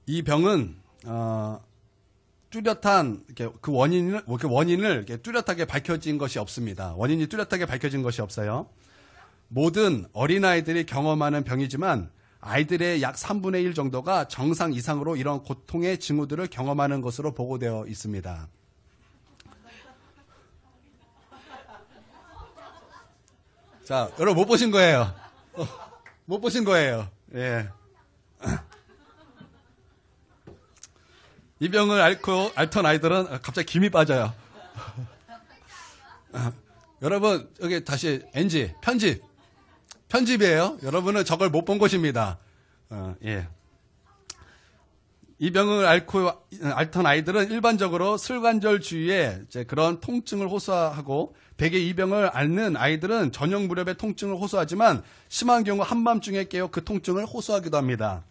이 병은 뚜렷한 그 원인을 이렇게 뚜렷하게 밝혀진 것이 없습니다. 원인이 뚜렷하게 밝혀진 것이 없어요. 모든 어린아이들이 경험하는 병이지만 아이들의 약 3분의 1 정도가 정상 이상으로 이런 고통의 징후들을 경험하는 것으로 보고되어 있습니다. 자, 여러분 못 보신 거예요. 못 보신 거예요. 예. 이 병을 앓던 아이들은 갑자기 김이 빠져요. 여러분, 여기 다시 NG, 편집이에요. 여러분은 저걸 못 본 것입니다. 예. 이 병을 앓던 아이들은 일반적으로 슬관절 주위에 이제 그런 통증을 호소하고 대개 이 병을 앓는 아이들은 저녁 무렵에 통증을 호소하지만 심한 경우 한밤중에 깨어 그 통증을 호소하기도 합니다.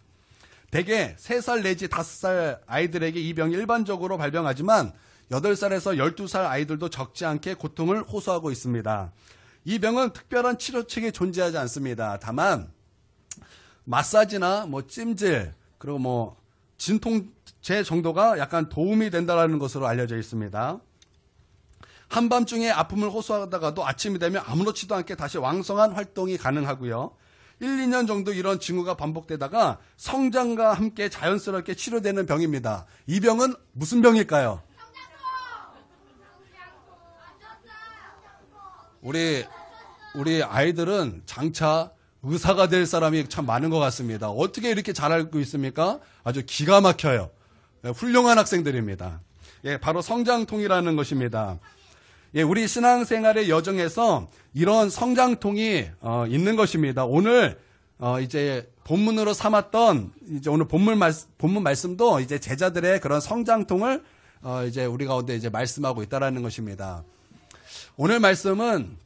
대개 3살 내지 5살 아이들에게 이 병이 일반적으로 발병하지만 8살에서 12살 아이들도 적지 않게 고통을 호소하고 있습니다. 이 병은 특별한 치료책이 존재하지 않습니다. 다만 마사지나 찜질 그리고 진통제 정도가 약간 도움이 된다는 것으로 알려져 있습니다. 한밤중에 아픔을 호소하다가도 아침이 되면 아무렇지도 않게 다시 왕성한 활동이 가능하고요. 1, 2년 정도 이런 징후가 반복되다가 성장과 함께 자연스럽게 치료되는 병입니다. 이 병은 무슨 병일까요? 우리 아이들은 장차 의사가 될 사람이 참 많은 것 같습니다. 어떻게 이렇게 잘 알고 있습니까? 아주 기가 막혀요. 훌륭한 학생들입니다. 예, 바로 성장통이라는 것입니다. 예, 우리 신앙생활의 여정에서 이런 성장통이 있는 것입니다. 오늘 이제 본문으로 삼았던 이제 오늘 본문 말씀도 이제 제자들의 그런 성장통을 이제 우리 가운데 이제 말씀하고 있다라는 것입니다. 오늘 말씀은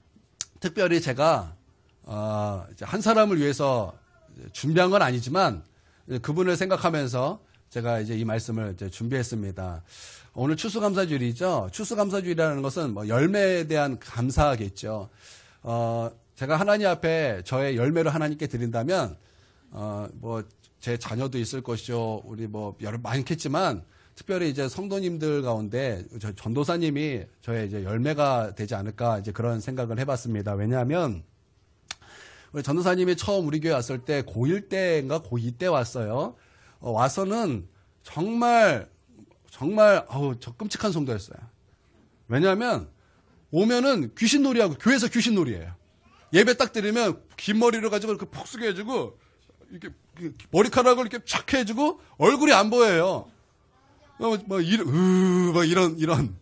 특별히 제가 이제 한 사람을 위해서 준비한 건 아니지만 그분을 생각하면서 제가 이제 이 말씀을 이제 준비했습니다. 오늘 추수감사주일이죠. 추수감사주일이라는 것은 열매에 대한 감사겠죠. 제가 하나님 앞에 저의 열매를 하나님께 드린다면 제 자녀도 있을 것이죠. 우리 여러 많겠지만 특별히 이제 성도님들 가운데 전도사님이 저의 이제 열매가 되지 않을까 이제 그런 생각을 해봤습니다. 왜냐하면 우리 전도사님이 처음 우리 교회 왔을 때 고1 때인가 고2 때 왔어요. 와서는 정말 저 끔찍한 성도였어요. 왜냐하면 오면은 귀신놀이하고 교회에서 귀신놀이예요. 예배 딱 드리면 긴 머리를 가지고 이렇게 푹 숙여 해주고 이렇게 머리카락을 이렇게 착 해주고 얼굴이 안 보여요. 이런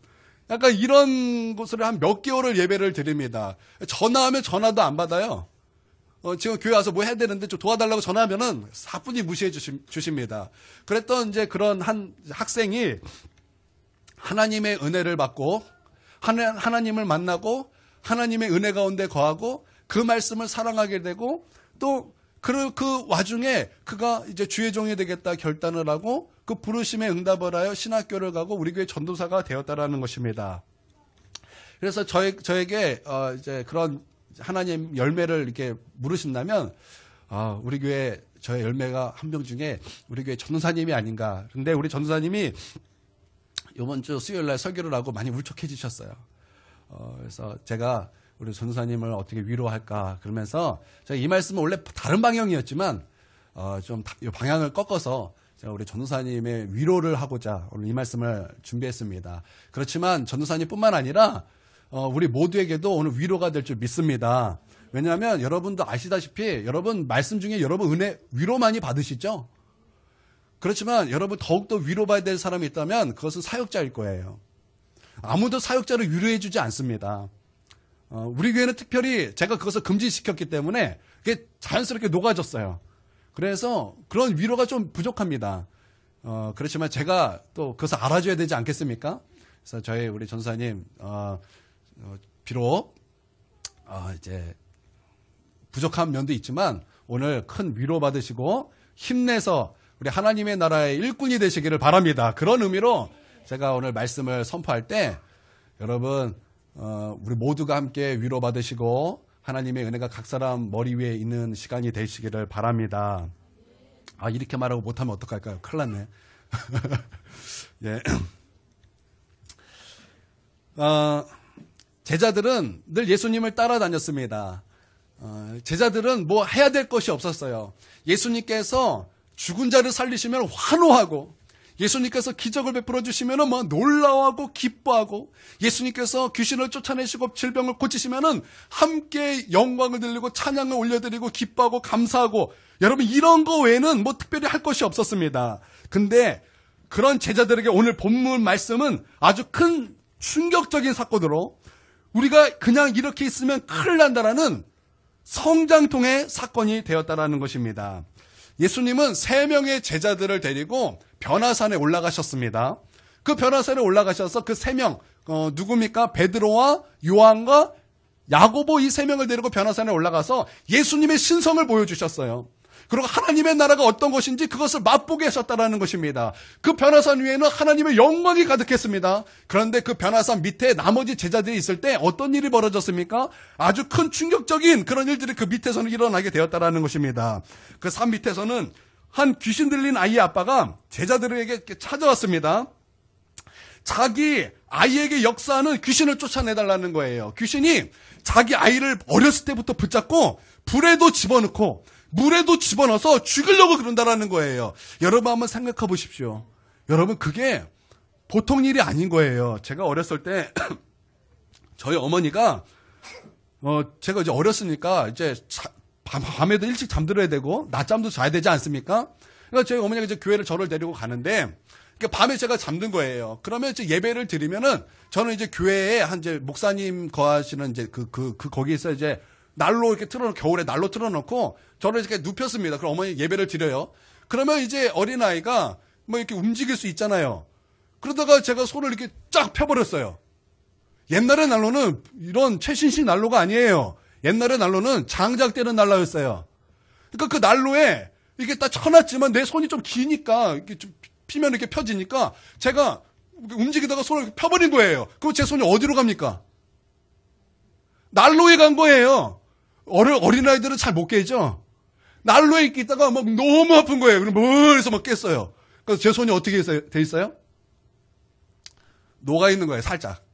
약간 이런 곳을 한 몇 개월을 예배를 드립니다. 전화하면 전화도 안 받아요. 지금 교회 와서 뭐 해야 되는데 좀 도와달라고 전화하면은 사뿐히 무시해 주십니다. 그랬던 이제 그런 한 학생이 하나님의 은혜를 받고 하나님을 만나고 하나님의 은혜 가운데 거하고 그 말씀을 사랑하게 되고 또 그 와중에 그가 이제 주의 종이 되겠다 결단을 하고 그 부르심에 응답을 하여 신학교를 가고 우리 교회 전도사가 되었다라는 것입니다. 그래서 저에게 이제 그런 하나님 열매를 이렇게 물으신다면 우리 교회 저의 열매가 한 명 중에 우리 교회 전도사님이 아닌가. 근데 우리 전도사님이 이번 주 수요일 날 설교를 하고 많이 울적해지셨어요. 그래서 제가 우리 전도사님을 어떻게 위로할까 그러면서 제가 이 말씀은 원래 다른 방향이었지만 좀 방향을 꺾어서 제가 우리 전도사님의 위로를 하고자 오늘 이 말씀을 준비했습니다. 그렇지만 전도사님뿐만 아니라 우리 모두에게도 오늘 위로가 될 줄 믿습니다. 왜냐하면 여러분도 아시다시피 여러분 말씀 중에 여러분 위로 많이 받으시죠? 그렇지만 여러분 더욱더 위로받아야 될 사람이 있다면 그것은 사역자일 거예요. 아무도 사역자를 위로해 주지 않습니다. 우리 교회는 특별히 제가 그것을 금지시켰기 때문에 그게 자연스럽게 녹아졌어요. 그래서 그런 위로가 좀 부족합니다. 그렇지만 제가 또 그것을 알아줘야 되지 않겠습니까? 그래서 저희 우리 전사님 비록 이제 부족한 면도 있지만 오늘 큰 위로 받으시고 힘내서 우리 하나님의 나라의 일꾼이 되시기를 바랍니다. 그런 의미로 제가 오늘 말씀을 선포할 때 여러분 우리 모두가 함께 위로 받으시고 하나님의 은혜가 각 사람 머리 위에 있는 시간이 되시기를 바랍니다. 이렇게 말하고 못하면 어떡할까요? 큰일 났네. 예. 제자들은 늘 예수님을 따라다녔습니다. 제자들은 뭐 해야 될 것이 없었어요. 예수님께서 죽은 자를 살리시면 환호하고, 예수님께서 기적을 베풀어 주시면 막 놀라워하고 기뻐하고, 예수님께서 귀신을 쫓아내시고 질병을 고치시면 함께 영광을 들리고 찬양을 올려드리고 기뻐하고 감사하고, 여러분 이런 거 외에는 뭐 특별히 할 것이 없었습니다. 근데 그런 제자들에게 오늘 본문 말씀은 아주 큰 충격적인 사건으로, 우리가 그냥 이렇게 있으면 큰일 난다라는 성장통의 사건이 되었다라는 것입니다. 예수님은 3명의 제자들을 데리고 변화산에 올라가셨습니다. 그 변화산에 올라가셔서 그 3명, 누굽니까? 베드로와 요한과 야고보, 이 3명을 데리고 변화산에 올라가서 예수님의 신성을 보여주셨어요. 그리고 하나님의 나라가 어떤 것인지 그것을 맛보게 하셨다라는 것입니다. 그 변화산 위에는 하나님의 영광이 가득했습니다. 그런데 그 변화산 밑에 나머지 제자들이 있을 때 어떤 일이 벌어졌습니까? 아주 큰 충격적인 그런 일들이 그 밑에서는 일어나게 되었다라는 것입니다. 그 산 밑에서는 한 귀신 들린 아이의 아빠가 제자들에게 찾아왔습니다. 자기 아이에게 역사하는 귀신을 쫓아내달라는 거예요. 귀신이 자기 아이를 어렸을 때부터 붙잡고 불에도 집어넣고 물에도 집어넣어서 죽이려고 그런다라는 거예요. 여러분 한번 생각해 보십시오. 여러분 그게 보통 일이 아닌 거예요. 제가 어렸을 때 저희 어머니가 제가 이제 어렸으니까 이제 밤에도 일찍 잠들어야 되고 낮잠도 자야 되지 않습니까? 그러니까 저희 어머니가 이제 교회를 저를 데리고 가는데 밤에 제가 잠든 거예요. 그러면 이제 예배를 드리면은 저는 이제 교회에 한 이제 목사님 거하시는 이제 거기에서 이제 난로 이렇게 겨울에 난로 틀어놓고 저를 이렇게 눕혔습니다. 그럼 어머니 예배를 드려요. 그러면 이제 어린아이가 뭐 이렇게 움직일 수 있잖아요. 그러다가 제가 손을 이렇게 쫙 펴버렸어요. 옛날의 난로는 이런 최신식 난로가 아니에요. 옛날의 난로는 장작되는 난로였어요. 그러니까 그 난로에 이게 딱 쳐놨지만 내 손이 좀 기니까 이렇게 좀 피면 이렇게 펴지니까 제가 움직이다가 손을 펴버린 거예요. 그럼 제 손이 어디로 갑니까? 난로에 간 거예요. 어린아이들은 잘 못 깨죠? 난로에 있다가 막 너무 아픈 거예요. 그럼 멀리서 막 깼어요. 그래서 제 손이 어떻게 돼 있어요? 녹아 있는 거예요, 살짝.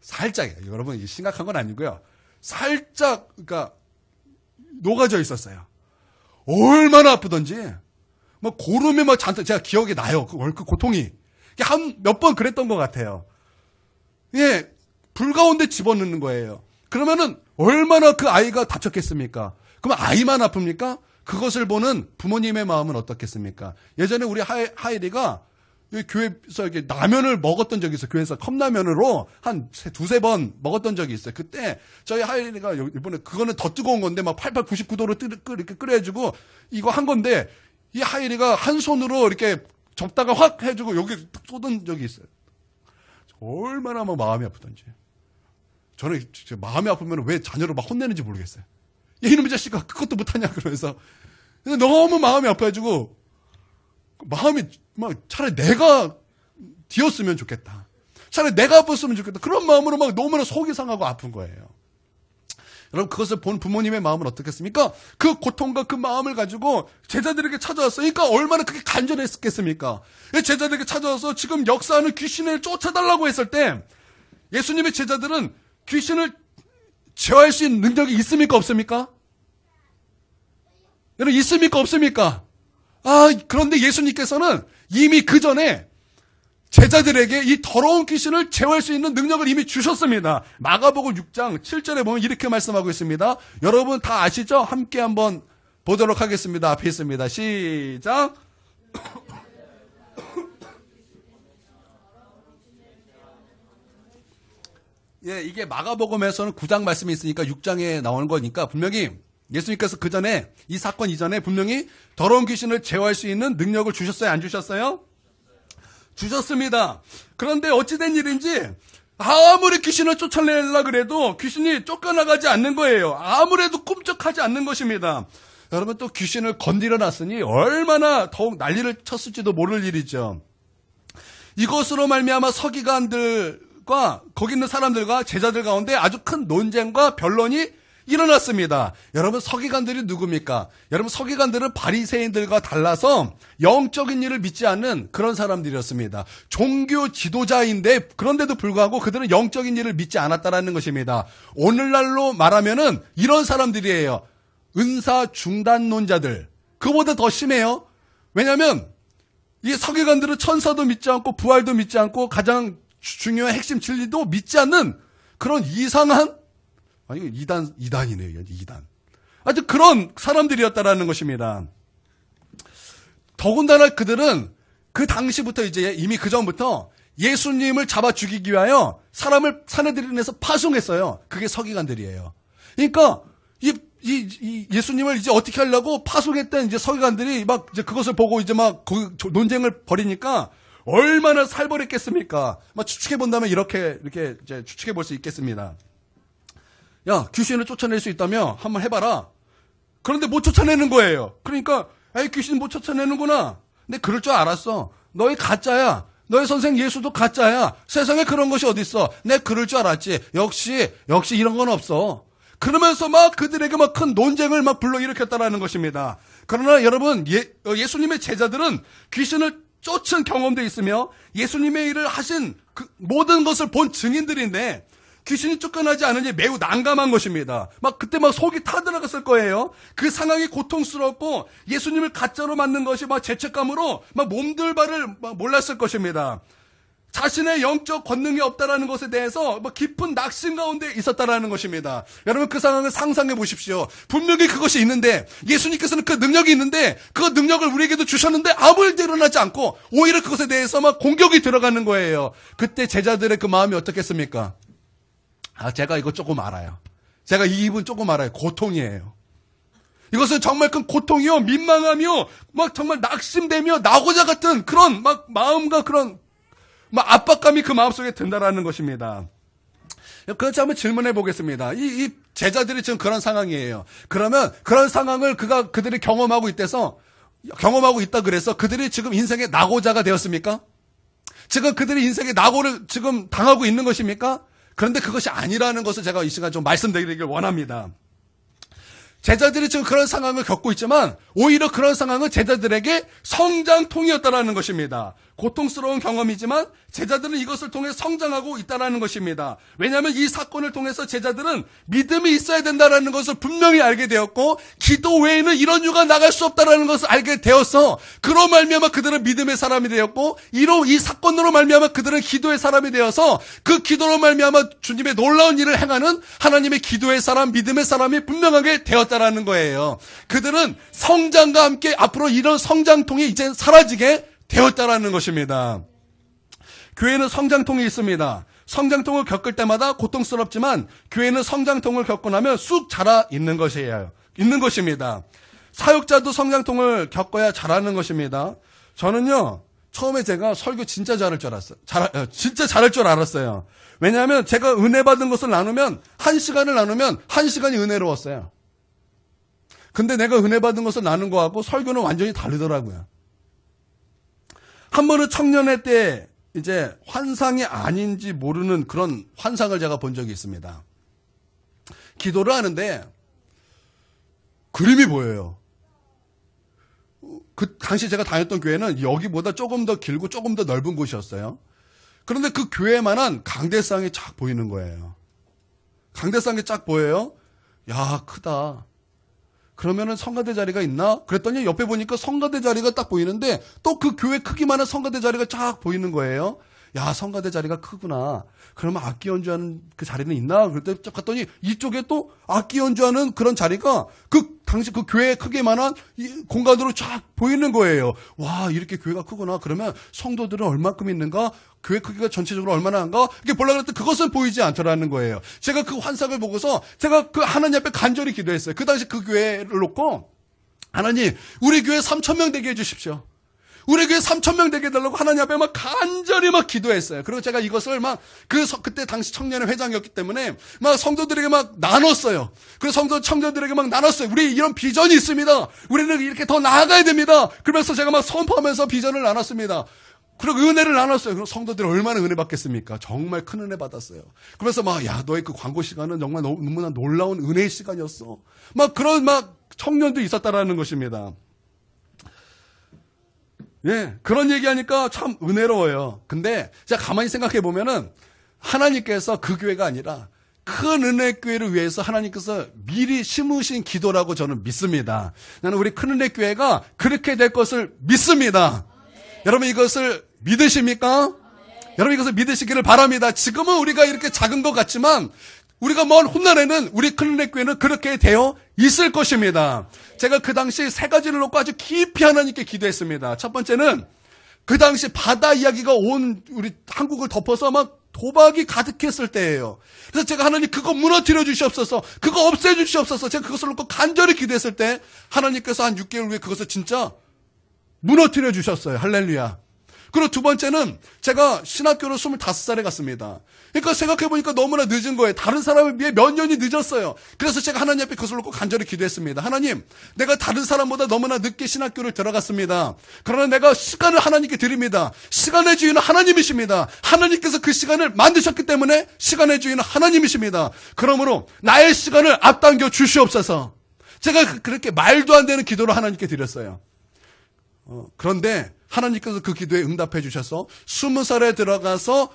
살짝이에요. 여러분, 심각한 건 아니고요. 살짝, 그러니까, 녹아져 있었어요. 얼마나 아프던지. 막 고름이 막 잔뜩, 제가 기억이 나요. 그 고통이. 몇 번 그랬던 것 같아요. 예, 불 가운데 집어넣는 거예요. 그러면은 얼마나 그 아이가 다쳤겠습니까? 그럼 아이만 아픕니까? 그것을 보는 부모님의 마음은 어떻겠습니까? 예전에 우리 하일이가 교회에서 이렇게 라면을 먹었던 적이 있어요. 교회에서 컵라면으로 한 두세 번 먹었던 적이 있어요. 그때 저희 하일이가 이번에 그거는 더 뜨거운 건데 막 99도로 이렇게 끓여주고 이거 한 건데 이 하일이가 한 손으로 이렇게 접다가 확 해주고 여기 쏟은 적이 있어요. 얼마나 막 마음이 아프던지. 저는 마음이 아프면 왜 자녀를 막 혼내는지 모르겠어요. 이놈의 자식아 그것도 못하냐 그러면서 너무 마음이 아파가지고 마음이 막 차라리 내가 뒤었으면 좋겠다. 차라리 내가 아팠으면 좋겠다. 그런 마음으로 막 너무나 속이 상하고 아픈 거예요. 여러분 그것을 본 부모님의 마음은 어떻겠습니까? 그 고통과 그 마음을 가지고 제자들에게 찾아왔어요. 그러니까 얼마나 그게 간절했겠습니까? 제자들에게 찾아와서 지금 역사하는 귀신을 쫓아달라고 했을 때 예수님의 제자들은 귀신을 제어할 수 있는 능력이 있습니까? 없습니까? 여러분 있습니까? 없습니까? 그런데 예수님께서는 이미 그 전에 제자들에게 이 더러운 귀신을 제어할 수 있는 능력을 이미 주셨습니다. 마가복음 6장 7절에 보면 이렇게 말씀하고 있습니다. 여러분 다 아시죠? 함께 한번 보도록 하겠습니다. 앞에 있습니다. 시작. 예, 이게 마가복음에서는 9장 말씀이 있으니까 6장에 나오는 거니까 분명히 예수님께서 그 전에 이 사건 이전에 분명히 더러운 귀신을 제어할 수 있는 능력을 주셨어요? 안 주셨어요? 주셨습니다. 그런데 어찌된 일인지 아무리 귀신을 쫓아내려고 그래도 귀신이 쫓겨나가지 않는 거예요. 아무래도 꿈쩍하지 않는 것입니다. 여러분 또 귀신을 건드려 놨으니 얼마나 더욱 난리를 쳤을지도 모를 일이죠. 이것으로 말미암아 서기관들과 거기 있는 사람들과 제자들 가운데 아주 큰 논쟁과 변론이 일어났습니다. 여러분, 서기관들이 누굽니까? 여러분, 서기관들은 바리새인들과 달라서 영적인 일을 믿지 않는 그런 사람들이었습니다. 종교 지도자인데 그런데도 불구하고 그들은 영적인 일을 믿지 않았다라는 것입니다. 오늘날로 말하면은 이런 사람들이에요. 은사 중단론자들. 그보다 더 심해요. 왜냐하면 이 서기관들은 천사도 믿지 않고 부활도 믿지 않고 가장 중요한 핵심 진리도 믿지 않는 그런 이상한, 아니, 이단이네요. 이단. 아주 그런 사람들이었다라는 것입니다. 더군다나 그들은 그 당시부터 이제 이미 그 전부터 예수님을 잡아 죽이기 위하여 사람을 산헤드린에서 파송했어요. 그게 서기관들이에요. 그러니까 이 예수님을 이제 어떻게 하려고 파송했던 이제 서기관들이 막 이제 그것을 보고 이제 막 논쟁을 벌이니까 얼마나 살벌했겠습니까? 막 추측해 본다면 이렇게 이제 추측해 볼 수 있겠습니다. 야, 귀신을 쫓아낼 수 있다며 한번 해봐라. 그런데 못 쫓아내는 거예요. 그러니까 에이, 귀신 못 쫓아내는구나. 근데 그럴 줄 알았어. 너희 가짜야. 너희 선생 예수도 가짜야. 세상에 그런 것이 어딨어. 내 그럴 줄 알았지. 역시 이런 건 없어. 그러면서 막 그들에게 막 큰 논쟁을 막 불러일으켰다라는 것입니다. 그러나 여러분, 예수님의 제자들은 귀신을 쫓은 경험도 있으며 예수님의 일을 하신 그 모든 것을 본 증인들인데 귀신이 쫓겨나지 않으니 매우 난감한 것입니다. 막 그때 막 속이 타들어갔을 거예요. 그 상황이 고통스럽고 예수님을 가짜로 만든 것이 막 죄책감으로 막 몸둘 바를 막 몰랐을 것입니다. 자신의 영적 권능이 없다라는 것에 대해서 뭐 깊은 낙심 가운데 있었다라는 것입니다. 여러분, 그 상황을 상상해 보십시오. 분명히 그것이 있는데 예수님께서는 그 능력이 있는데 그 능력을 우리에게도 주셨는데 아무 일도 일어나지 않고 오히려 그것에 대해서 막 공격이 들어가는 거예요. 그때 제자들의 그 마음이 어떻겠습니까? 아, 제가 이거 조금 알아요. 제가 이 기분 조금 알아요. 고통이에요. 이것은 정말 큰 고통이요, 민망하며 막 정말 낙심되며 나고자 같은 그런 막 마음과 그런 막 압박감이 그 마음속에 든다라는 것입니다. 그렇지 한번 질문해 보겠습니다. 이 제자들이 지금 그런 상황이에요. 그러면 그런 상황을 그들이 경험하고 있다 그래서 그들이 지금 인생의 낙오자가 되었습니까? 지금 그들이 인생의 낙오를 지금 당하고 있는 것입니까? 그런데 그것이 아니라는 것을 제가 이 시간 좀 말씀드리길 원합니다. 제자들이 지금 그런 상황을 겪고 있지만 오히려 그런 상황은 제자들에게 성장통이었다라는 것입니다. 고통스러운 경험이지만 제자들은 이것을 통해 성장하고 있다라는 것입니다. 왜냐하면 이 사건을 통해서 제자들은 믿음이 있어야 된다라는 것을 분명히 알게 되었고 기도 외에는 이런 유가 나갈 수 없다라는 것을 알게 되어서 그로 말미암아 그들은 믿음의 사람이 되었고 이 사건으로 말미암아 그들은 기도의 사람이 되어서 그 기도로 말미암아 주님의 놀라운 일을 행하는 하나님의 기도의 사람, 믿음의 사람이 분명하게 되었다라는 거예요. 그들은 성장과 함께 앞으로 이런 성장통이 이제 사라지게 되었다라는 것입니다. 교회는 성장통이 있습니다. 성장통을 겪을 때마다 고통스럽지만 교회는 성장통을 겪고 나면 쑥 자라 있는 것입니다. 사역자도 성장통을 겪어야 자라는 것입니다. 저는요, 처음에 제가 설교 진짜 잘할 줄 알았어요. 진짜 잘할 줄 알았어요. 왜냐하면 제가 은혜 받은 것을 나누면, 1시간을 나누면 1시간이 은혜로웠어요. 근데 내가 은혜 받은 것을 나눈 거하고 설교는 완전히 다르더라고요. 한 번은 청년회 때 이제 환상이 아닌지 모르는 그런 환상을 제가 본 적이 있습니다. 기도를 하는데 그림이 보여요. 그 당시 제가 다녔던 교회는 여기보다 조금 더 길고 조금 더 넓은 곳이었어요. 그런데 그 교회만한 강대상이 쫙 보이는 거예요. 강대상이 쫙 보여요. 야, 크다. 그러면은 성가대 자리가 있나? 그랬더니 옆에 보니까 성가대 자리가 딱 보이는데 또 그 교회 크기만한 성가대 자리가 쫙 보이는 거예요. 야, 성가대 자리가 크구나. 그러면 악기 연주하는 그 자리는 있나? 그랬더니 쫙 갔더니 이쪽에 또 악기 연주하는 그런 자리가 당시 그 교회 크기만한 이 공간으로 쫙 보이는 거예요. 와, 이렇게 교회가 크구나. 그러면 성도들은 얼마큼 있는가? 교회 크기가 전체적으로 얼마나 한가? 이렇게 보려고 했더니 그것은 보이지 않더라는 거예요. 제가 그 환상을 보고서 제가 그 하나님 앞에 간절히 기도했어요. 그 당시 그 교회를 놓고 하나님, 우리 교회 3,000명 되게 해주십시오. 우리 교회 3,000명 되게 해달라고 하나님 앞에 막 간절히 막 기도했어요. 그리고 제가 이것을 막 그때 당시 청년회 회장이었기 때문에 막 성도들에게 막 나눴어요. 그래서 청년들에게 막 나눴어요. 우리 이런 비전이 있습니다. 우리는 이렇게 더 나아가야 됩니다. 그러면서 제가 막 선포하면서 비전을 나눴습니다. 그리고 은혜를 나눴어요. 그럼 성도들이 얼마나 은혜 받겠습니까? 정말 큰 은혜 받았어요. 그래서 막, 야, 너의 그 광고 시간은 정말 너무나 놀라운 은혜의 시간이었어. 막 그런 청년도 있었다라는 것입니다. 예, 그런 얘기하니까 참 은혜로워요. 근데 제가 가만히 생각해 보면은 하나님께서 그 교회가 아니라 큰 은혜 교회를 위해서 하나님께서 미리 심으신 기도라고 저는 믿습니다. 나는 우리 큰 은혜 교회가 그렇게 될 것을 믿습니다. 여러분 이것을 믿으십니까? 여러분 이것을 믿으시기를 바랍니다. 지금은 우리가 이렇게 작은 것 같지만 우리가 먼 훗날에는 우리 큰 은혜 교회는 그렇게 되어 있을 것입니다. 제가 그 당시 3가지를 놓고 아주 깊이 하나님께 기도했습니다. 첫 번째는 그 당시 바다 이야기가 온 우리 한국을 덮어서 막 도박이 가득했을 때예요. 그래서 제가 하나님 그거 무너뜨려 주시옵소서, 그거 없애 주시옵소서, 제가 그것을 놓고 간절히 기도했을 때 하나님께서 한 6개월 후에 그것을 진짜 무너뜨려 주셨어요. 할렐루야. 그리고 두 번째는 제가 신학교를 25살에 갔습니다. 그러니까 생각해보니까 너무나 늦은 거예요. 다른 사람에 비해 몇 년이 늦었어요. 그래서 제가 하나님 앞에 그것을 놓고 간절히 기도했습니다. 하나님, 내가 다른 사람보다 너무나 늦게 신학교를 들어갔습니다. 그러나 내가 시간을 하나님께 드립니다. 시간의 주인은 하나님이십니다. 하나님께서 그 시간을 만드셨기 때문에 시간의 주인은 하나님이십니다. 그러므로 나의 시간을 앞당겨 주시옵소서. 제가 그렇게 말도 안 되는 기도를 하나님께 드렸어요. 그런데 하나님께서 그 기도에 응답해 주셔서 20살에 들어가서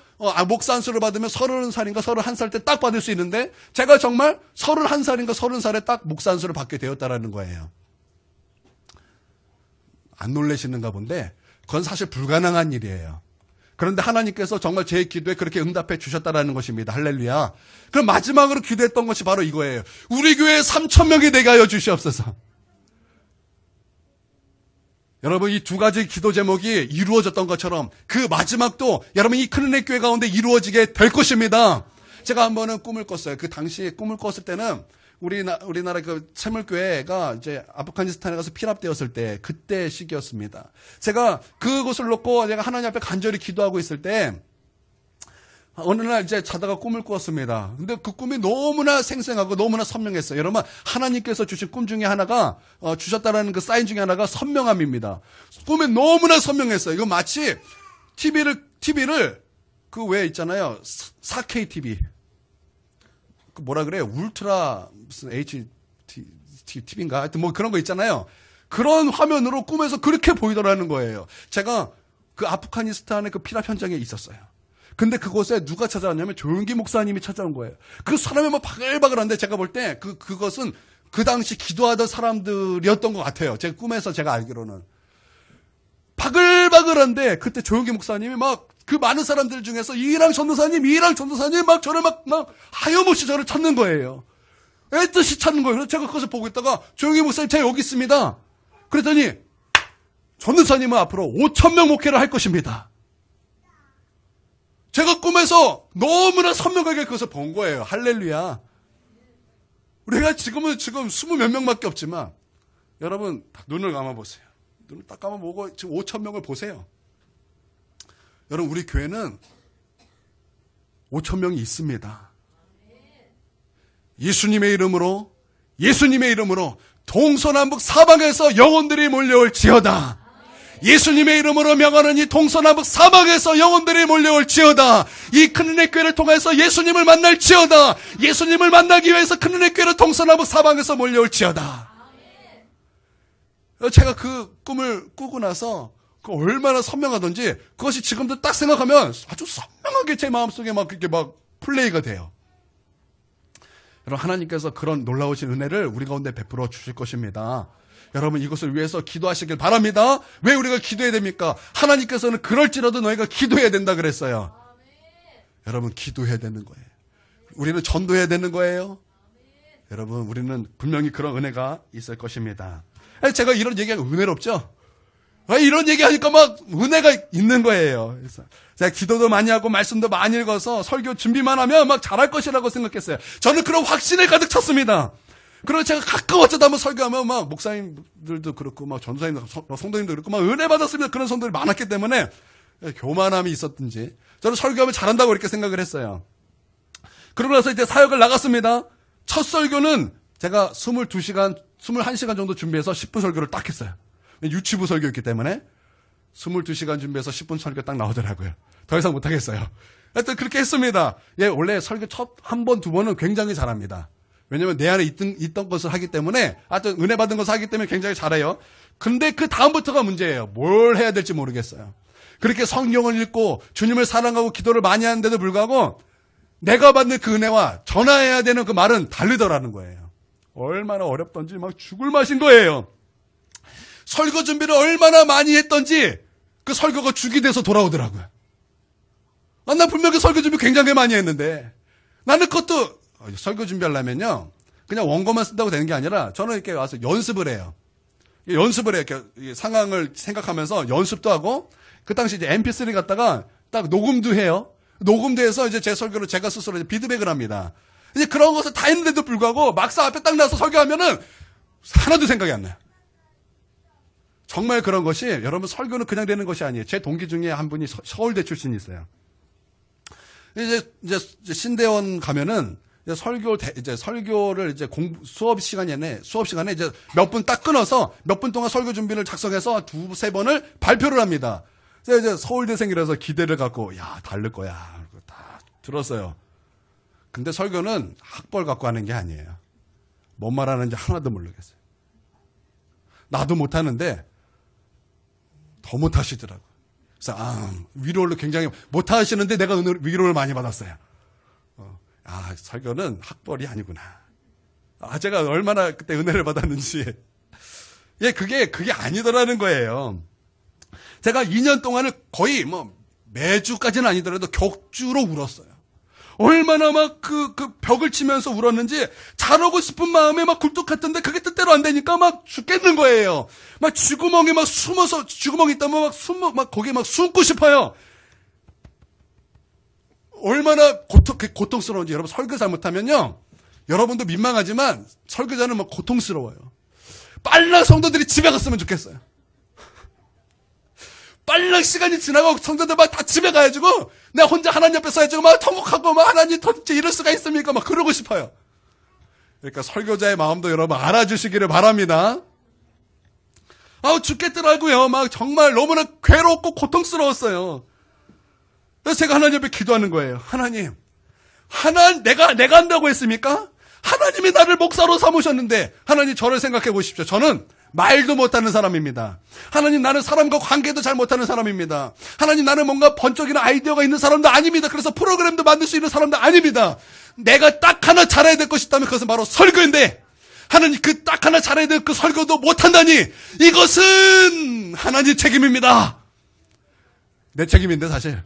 목사 안수를 받으면 30살인가 31살 때 딱 받을 수 있는데 제가 정말 31살인가 30살에 딱 목사 안수를 받게 되었다라는 거예요. 안 놀라시는가 본데 그건 사실 불가능한 일이에요. 그런데 하나님께서 정말 제 기도에 그렇게 응답해 주셨다라는 것입니다. 할렐루야. 그럼 마지막으로 기도했던 것이 바로 이거예요. 우리 교회에 3,000명이 되게 하여 주시옵소서. 여러분 이 2가지 기도 제목이 이루어졌던 것처럼 그 마지막도 여러분 이 큰 은혜 교회 가운데 이루어지게 될 것입니다. 제가 한 번은 꿈을 꿨어요. 그 당시에 꿈을 꿨을 때는 우리나라 그 샘물교회가 이제 아프가니스탄에 가서 피랍되었을 때 그때 시기였습니다. 제가 그것을 놓고 제가 하나님 앞에 간절히 기도하고 있을 때 어느 날 이제 자다가 꿈을 꾸었습니다. 근데 그 꿈이 너무나 생생하고 너무나 선명했어요. 여러분, 하나님께서 주신 꿈 중에 하나가, 주셨다라는 그 사인 중에 하나가 선명함입니다. 꿈이 너무나 선명했어요. 이거 마치 TV를, 그 왜 있잖아요. 4K TV. 그 뭐라 그래요? 울트라, 무슨 TV인가? 하여튼 뭐 그런 거 있잖아요. 그런 화면으로 꿈에서 그렇게 보이더라는 거예요. 제가 그 아프가니스탄의 그 피랍 현장에 있었어요. 근데 그곳에 누가 찾아왔냐면 조용기 목사님이 찾아온 거예요. 그 사람이 막 바글바글한데 제가 볼 때 그것은 그 당시 기도하던 사람들이었던 것 같아요. 제가 꿈에서 제가 알기로는. 바글바글한데 그때 조용기 목사님이 막 그 많은 사람들 중에서 이랑 전도사님 막 저를 막 하염없이 저를 찾는 거예요. 애뜻이 찾는 거예요. 그래서 제가 그것을 보고 있다가 조용기 목사님 제가 여기 있습니다. 그랬더니 전도사님은 앞으로 5,000명 목회를 할 것입니다. 제가 꿈에서 너무나 선명하게 그것을 본 거예요. 할렐루야. 우리가 지금 20몇 명밖에 없지만 여러분 눈을 감아보세요. 눈을 딱 감아보고 지금 5,000명을 보세요. 여러분 우리 교회는 5,000명이 있습니다. 예수님의 이름으로 동서남북 사방에서 영혼들이 몰려올지어다. 예수님의 이름으로 명하노니 동서남북 사방에서 영혼들이 몰려올지어다. 이 큰 은혜 교회를 통해서 예수님을 만날지어다. 예수님을 만나기 위해서 큰 은혜 교회를 동서남북 사방에서 몰려올지어다. 제가 그 꿈을 꾸고 나서 그 얼마나 선명하던지 그것이 지금도 딱 생각하면 아주 선명하게 제 마음속에 막 그렇게 막 플레이가 돼요. 여러분 하나님께서 그런 놀라우신 은혜를 우리 가운데 베풀어 주실 것입니다. 여러분 이것을 위해서 기도하시길 바랍니다. 왜 우리가 기도해야 됩니까? 하나님께서는 그럴지라도 너희가 기도해야 된다 그랬어요. 여러분 기도해야 되는 거예요. 우리는 전도해야 되는 거예요. 여러분 우리는 분명히 그런 은혜가 있을 것입니다. 제가 이런 얘기하면 은혜롭죠? 이런 얘기하니까 막 은혜가 있는 거예요. 그래서 제가 기도도 많이 하고 말씀도 많이 읽어서 설교 준비만 하면 막 잘할 것이라고 생각했어요. 저는 그런 확신에 가득 찼습니다. 그리고 제가 가끔 어쩌다 한번 설교하면 막 목사님들도 그렇고 막 전도사님도 성도님도 그렇고 막 은혜 받았습니다. 그런 성도들이 많았기 때문에 교만함이 있었든지 저는 설교하면 잘한다고 이렇게 생각을 했어요. 그러고 나서 이제 사역을 나갔습니다. 첫 설교는 제가 21시간 정도 준비해서 10분 설교를 딱 했어요. 유치부 설교였기 때문에 22시간 준비해서 10분 설교 딱 나오더라고요. 더 이상 못하겠어요. 하여튼 그렇게 했습니다. 예, 원래 설교 첫 한 번, 두 번은 굉장히 잘합니다. 왜냐면 내 안에 있던 것을 하기 때문에, 하여튼 은혜 받은 것을 하기 때문에 굉장히 잘해요. 근데 그 다음부터가 문제예요. 뭘 해야 될지 모르겠어요. 그렇게 성경을 읽고 주님을 사랑하고 기도를 많이 하는데도 불구하고 내가 받는 그 은혜와 전화해야 되는 그 말은 다르더라는 거예요. 얼마나 어렵던지 막 죽을 맛인 거예요. 설교 준비를 얼마나 많이 했던지 그 설교가 죽이 돼서 돌아오더라고요. 난 분명히 설교 준비 굉장히 많이 했는데 나는 그것도 설교 준비하려면요. 그냥 원고만 쓴다고 되는 게 아니라 저는 이렇게 와서 연습을 해요. 연습을 해요. 이렇게 상황을 생각하면서 연습도 하고 그 당시 이제 MP3 갖다가 딱 녹음도 해요. 녹음도 해서 이제 제 설교를 제가 스스로 이제 피드백을 합니다. 이제 그런 것을 다 했는데도 불구하고 막상 앞에 딱 나서 설교하면은 하나도 생각이 안 나요. 정말 그런 것이 여러분 설교는 그냥 되는 것이 아니에요. 제 동기 중에 한 분이 서울대 출신이 있어요. 이제 신대원 가면은 이제 설교를 이제 수업 시간에 이제 몇 분 딱 끊어서 몇 분 동안 설교 준비를 작성해서 두세 번을 발표를 합니다. 그래서 이제 서울대생이라서 기대를 갖고 야 다를 거야 다 들었어요. 근데 설교는 학벌 갖고 하는 게 아니에요. 뭔 말하는지 하나도 모르겠어요. 나도 못하는데 더 못하시더라고요. 그래서 위로를 굉장히 못하시는데 내가 위로를 많이 받았어요. 설교는 학벌이 아니구나. 제가 얼마나 그때 은혜를 받았는지. 예, 그게 아니더라는 거예요. 제가 2년 동안을 거의 매주까지는 아니더라도 격주로 울었어요. 얼마나 막 그 벽을 치면서 울었는지 잘하고 싶은 마음에 막 굴뚝같던데 그게 뜻대로 안 되니까 막 죽겠는 거예요. 막 쥐구멍에 막 숨어서 쥐구멍이 있다면 막 거기에 막 숨고 싶어요. 얼마나 고통스러운지 여러분 설교 잘못하면요. 여러분도 민망하지만 설교자는 막 고통스러워요. 빨리 성도들이 집에 갔으면 좋겠어요. 빨리 시간이 지나고 성도들 막 다 집에 가가지고 내가 혼자 하나님 앞에 서가지고 막 통곡하고 막 하나님 도대체 이럴 수가 있습니까? 막 그러고 싶어요. 그러니까 설교자의 마음도 여러분 알아주시기를 바랍니다. 죽겠더라고요. 막 정말 너무나 괴롭고 고통스러웠어요. 그래서 제가 하나님 앞에 기도하는 거예요. 하나님, 내가 한다고 했습니까? 하나님이 나를 목사로 삼으셨는데 하나님 저를 생각해 보십시오. 저는 말도 못하는 사람입니다. 하나님 나는 사람과 관계도 잘 못하는 사람입니다. 하나님 나는 뭔가 번쩍이는 아이디어가 있는 사람도 아닙니다. 그래서 프로그램도 만들 수 있는 사람도 아닙니다. 내가 딱 하나 잘해야 될 것이 있다면 그것은 바로 설교인데 하나님 그 딱 하나 잘해야 될 그 설교도 못한다니 이것은 하나님 책임입니다. 내 책임인데 사실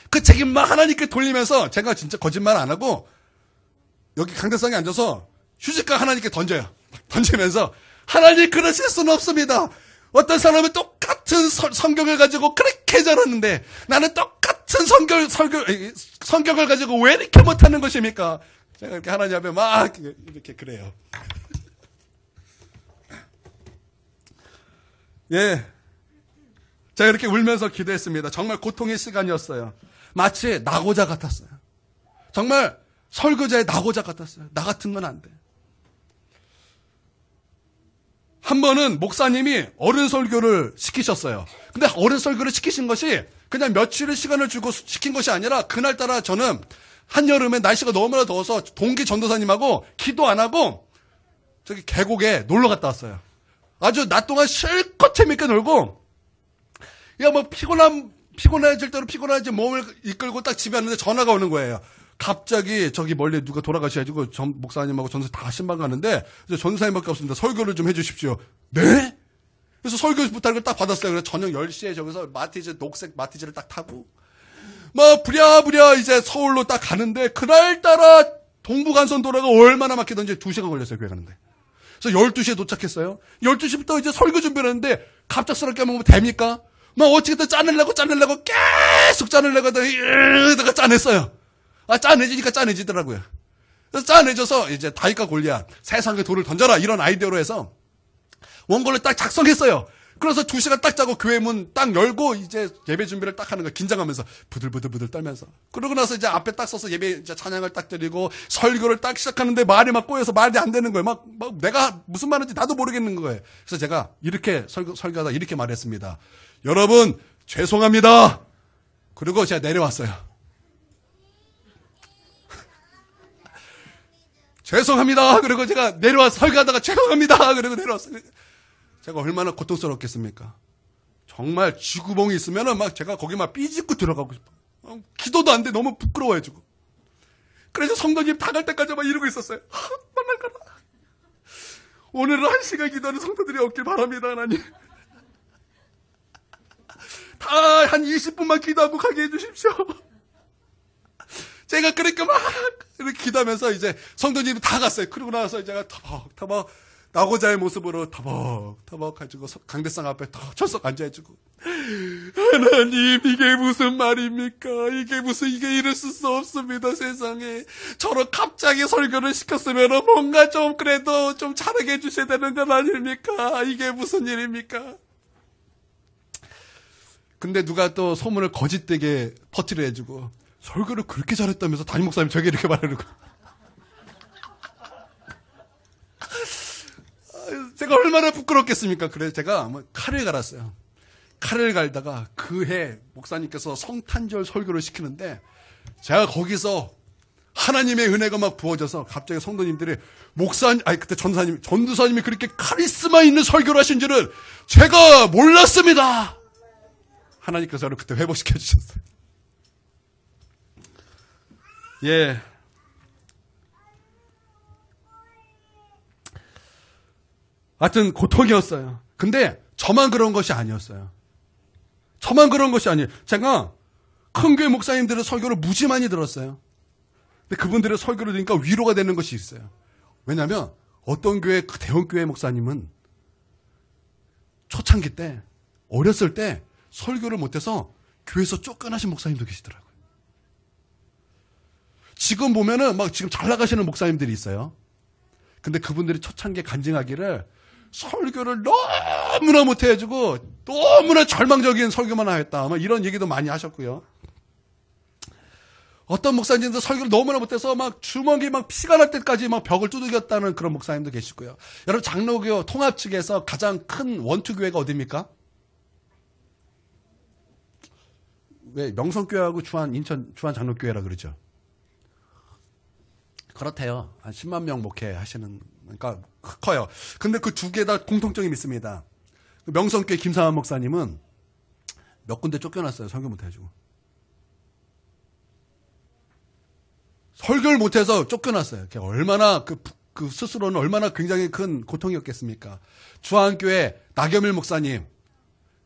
그 책임만 하나님께 돌리면서 제가 진짜 거짓말 안 하고 여기 강대상에 앉아서 휴지가 하나님께 던지면서 하나님 그러실 수는 없습니다. 어떤 사람은 똑같은 성경을 가지고 그렇게 잘하는데 나는 똑같은 성경을 가지고 왜 이렇게 못하는 것입니까? 제가 이렇게 하나님 앞에 막 이렇게 그래요. 예, 제가 이렇게 울면서 기도했습니다. 정말 고통의 시간이었어요. 마치 낙오자 같았어요. 정말 설교자의 낙오자 같았어요. 나 같은 건 안 돼. 한 번은 목사님이 어른 설교를 시키셨어요. 근데 어른 설교를 시키신 것이 그냥 며칠의 시간을 주고 시킨 것이 아니라 그날따라 저는 한여름에 날씨가 너무나 더워서 동기 전도사님하고 기도 안 하고 저기 계곡에 놀러 갔다 왔어요. 아주 낮 동안 실컷 재밌게 놀고 피곤해질 대로 피곤하지 몸을 이끌고 딱 집에 왔는데 전화가 오는 거예요. 갑자기 저기 멀리 누가 돌아가셔가지고 전 목사님하고 전도사 다 신방 가는데 전도사님밖에 없습니다. 설교를 좀 해주십시오. 네? 그래서 설교 부탁을 딱 받았어요. 그래서 저녁 10시에 저기서 녹색 마티즈를 딱 타고 막 부랴부랴 이제 서울로 딱 가는데 그날따라 동부간선도로가 얼마나 막히던지 2시간 걸렸어요. 교회 가는데. 그래서 12시에 도착했어요. 12시부터 이제 설교 준비를 했는데 갑작스럽게 하면 됩니까? 막 어떻게든 짜내려고 계속 짜내려고 하다가 짜냈어요. 짜내지니까 짜내지더라고요. 그래서 짜내져서 이제 다윗과 골리앗 세상에 돌을 던져라 이런 아이디어로 해서 원고를 딱 작성했어요. 그래서 2시간 딱 자고 교회 문 딱 열고 이제 예배 준비를 딱 하는 거야. 긴장하면서 부들부들 떨면서. 그러고 나서 이제 앞에 딱 서서 예배 이제 찬양을 딱 드리고 설교를 딱 시작하는데 말이 막 꼬여서 말이 안 되는 거예요. 막 내가 무슨 말인지 나도 모르겠는 거예요. 그래서 제가 이렇게 설교하다 이렇게 말했습니다. 여러분 죄송합니다. 그리고 제가 내려왔어요. 죄송합니다. 그리고 제가 내려와서 설교하다가 죄송합니다. 그리고 내려왔어요. 제가 얼마나 고통스럽겠습니까? 정말 쥐구멍이 있으면은 막 제가 거기 막 삐짓고 들어가고 싶어. 기도도 안 돼. 너무 부끄러워해지고. 그래서 성도님 다 갈 때까지 막 이러고 있었어요. 만날 거라. 오늘은 1시간 기도하는 성도들이 없길 바랍니다, 하나님. 다 한 20분만 기도하고 가게 해주십시오. 제가 그렇게 막 이렇게 기도하면서 이제 성도님이 다 갔어요. 그러고 나서 제가 터벅터벅 나고자의 모습으로 터벅터벅 가지고 강대상 앞에 철썩 앉아가지고 하나님 이게 무슨 말입니까? 이게 이럴 수 없습니다. 세상에 저런 갑자기 설교를 시켰으면 뭔가 좀 그래도 좀 잘하게 해주셔야 되는 건 아닙니까? 이게 무슨 일입니까? 근데 누가 또 소문을 거짓되게 퍼뜨려 해주고 설교를 그렇게 잘했다면서 담임 목사님 저게 이렇게 말하는 거. 제가 얼마나 부끄럽겠습니까? 그래서 제가 칼을 갈았어요. 칼을 갈다가 그 해 목사님께서 성탄절 설교를 시키는데 제가 거기서 하나님의 은혜가 막 부어져서 갑자기 성도님들이 그때 전도사님이 그렇게 카리스마 있는 설교를 하신 줄은 제가 몰랐습니다. 하나님께서 저를 그때 회복시켜 주셨어요. 예. 하여튼 고통이었어요. 근데 저만 그런 것이 아니었어요. 저만 그런 것이 아니에요. 제가 큰 교회 목사님들의 설교를 무지 많이 들었어요. 근데 그분들의 설교를 들으니까 위로가 되는 것이 있어요. 왜냐하면 어떤 교회, 그 대형 교회 목사님은 초창기 때, 어렸을 때 설교를 못해서 교회에서 쫓겨나신 목사님도 계시더라고요. 지금 보면은 막 지금 잘 나가시는 목사님들이 있어요. 근데 그분들이 초창기에 간증하기를 설교를 너무나 못해가지고 너무나 절망적인 설교만 하였다. 막 이런 얘기도 많이 하셨고요. 어떤 목사님도 설교를 너무나 못해서 막 주먹이 막 피가 날 때까지 막 벽을 두들겼다는 그런 목사님도 계시고요. 여러분 장로교 통합 측에서 가장 큰 원투교회가 어디입니까? 왜 명성교회하고 인천 주한 장로교회라 그러죠. 그렇대요. 한 10만 명 목회하시는, 그러니까 커요. 근데 그 두 개 다 공통점이 있습니다. 명성교회 김상환 목사님은 몇 군데 쫓겨났어요. 설교 못해가지고. 설교를 못해서 쫓겨났어요. 얼마나 그 스스로는 얼마나 굉장히 큰 고통이었겠습니까? 주한교회 나겸일 목사님,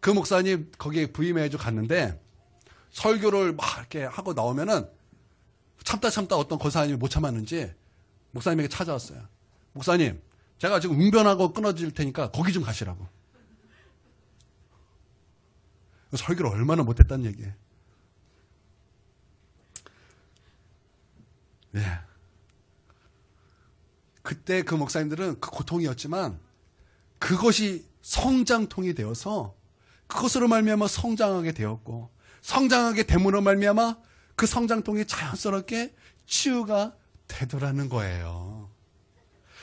그 목사님 거기에 부임해가지고 갔는데 설교를 막 이렇게 하고 나오면은 참다 어떤 권사님이 못 참았는지 목사님에게 찾아왔어요. 목사님, 제가 지금 웅변하고 끊어질 테니까 거기 좀 가시라고. 설교를 얼마나 못했다는 얘기예요. 예. 그때 그 목사님들은 그 고통이었지만 그것이 성장통이 되어서 그것으로 말미암아 성장하게 되었고 성장하게 됨으로 말미암아 그 성장통이 자연스럽게 치유가 되더라는 거예요.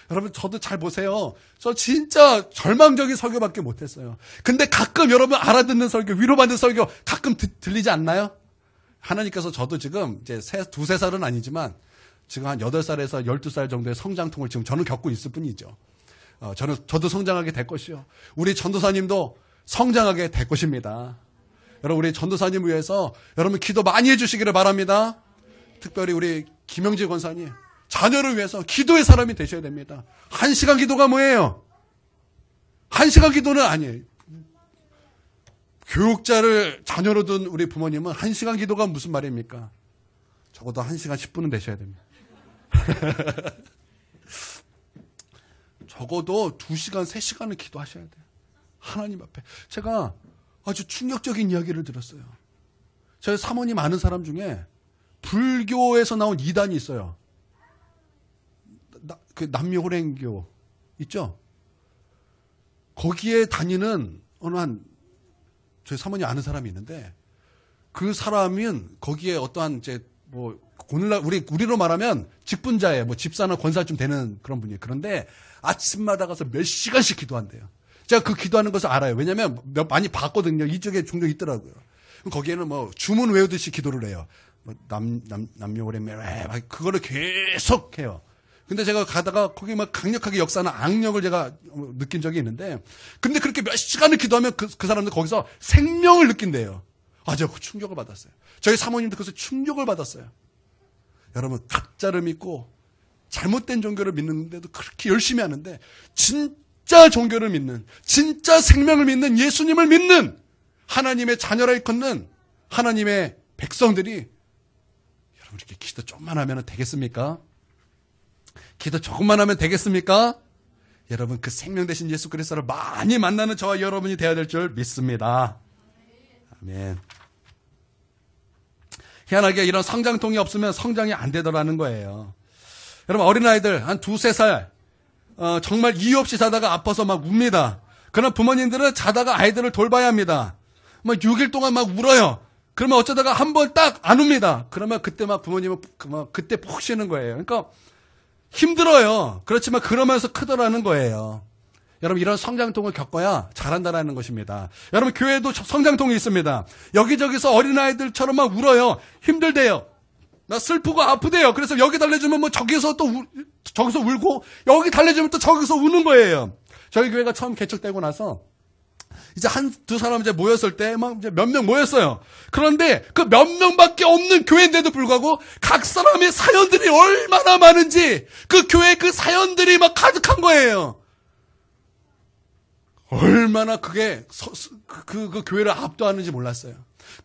여러분 저도 잘 보세요. 저 진짜 절망적인 설교밖에 못했어요. 근데 가끔 여러분 알아듣는 설교, 위로받는 설교 가끔 들리지 않나요? 하나님께서 저도 지금 이제 2-3살은 아니지만 지금 한 8살에서 12살 정도의 성장통을 지금 저는 겪고 있을 뿐이죠. 저도 성장하게 될 것이요. 우리 전도사님도 성장하게 될 것입니다. 여러분 우리 전도사님 위해서 여러분 기도 많이 해주시기를 바랍니다. 특별히 우리 김영재 권사님 자녀를 위해서 기도의 사람이 되셔야 됩니다. 1시간 기도가 뭐예요? 1시간 기도는 아니에요. 교육자를 자녀로 둔 우리 부모님은 1시간 기도가 무슨 말입니까? 적어도 1시간 10분은 되셔야 됩니다. 적어도 2시간, 3시간은 기도하셔야 돼요. 하나님 앞에. 제가 아주 충격적인 이야기를 들었어요. 저희 사모님 아는 사람 중에 불교에서 나온 이단이 있어요. 그 남미호랭교 있죠? 거기에 다니는 저희 사모님 아는 사람이 있는데, 그 사람은 거기에 어떠한 이제 뭐 오늘날 우리로 말하면 직분자예요. 뭐 집사나 권사쯤 되는 그런 분이에요. 그런데 아침마다 가서 몇 시간씩 기도한대요. 제가 그 기도하는 것을 알아요. 왜냐면 많이 봤거든요. 이쪽에 종종 있더라고요. 거기에는 뭐 주문 외우듯이 기도를 해요. 뭐 남녀오래매 그거를 계속 해요. 근데 제가 가다가 거기 막 강력하게 역사하는 악력을 제가 느낀 적이 있는데, 근데 그렇게 몇 시간을 기도하면 그 사람들 거기서 생명을 느낀대요. 제가 그 충격을 받았어요. 저희 사모님도 그래서 충격을 받았어요. 여러분, 가짜를 믿고 잘못된 종교를 믿는데도 그렇게 열심히 하는데, 진짜 종교를 믿는, 진짜 생명을 믿는, 예수님을 믿는 하나님의 자녀라 일컫는 하나님의 백성들이, 여러분 이렇게 기도 조금만 하면 되겠습니까? 기도 조금만 하면 되겠습니까? 여러분, 그 생명 되신 예수 그리스도를 많이 만나는 저와 여러분이 되어야 될 줄 믿습니다. 아멘. 희한하게 이런 성장통이 없으면 성장이 안 되더라는 거예요. 여러분, 어린아이들 한 2-3살 정말 이유 없이 자다가 아파서 막 웁니다. 그러나 부모님들은 자다가 아이들을 돌봐야 합니다. 막 6일 동안 막 울어요. 그러면 어쩌다가 한 번 딱 안 웁니다. 그러면 그때 막 부모님은 그때 푹 쉬는 거예요. 그러니까 힘들어요. 그렇지만 그러면서 크더라는 거예요. 여러분, 이런 성장통을 겪어야 잘한다라는 것입니다. 여러분, 교회도 성장통이 있습니다. 여기저기서 어린아이들처럼 막 울어요. 힘들대요. 나 슬프고 아프대요. 그래서 여기 달래주면 뭐 저기서 또 저기서 울고, 여기 달래주면 또 저기서 우는 거예요. 저희 교회가 처음 개척되고 나서 이제 두 사람 이제 모였을 때 막 이제 몇 명 모였어요. 그런데 그 몇 명밖에 없는 교회인데도 불구하고 각 사람의 사연들이 얼마나 많은지, 그 교회 그 사연들이 막 가득한 거예요. 얼마나 그게 그 교회를 압도하는지 몰랐어요.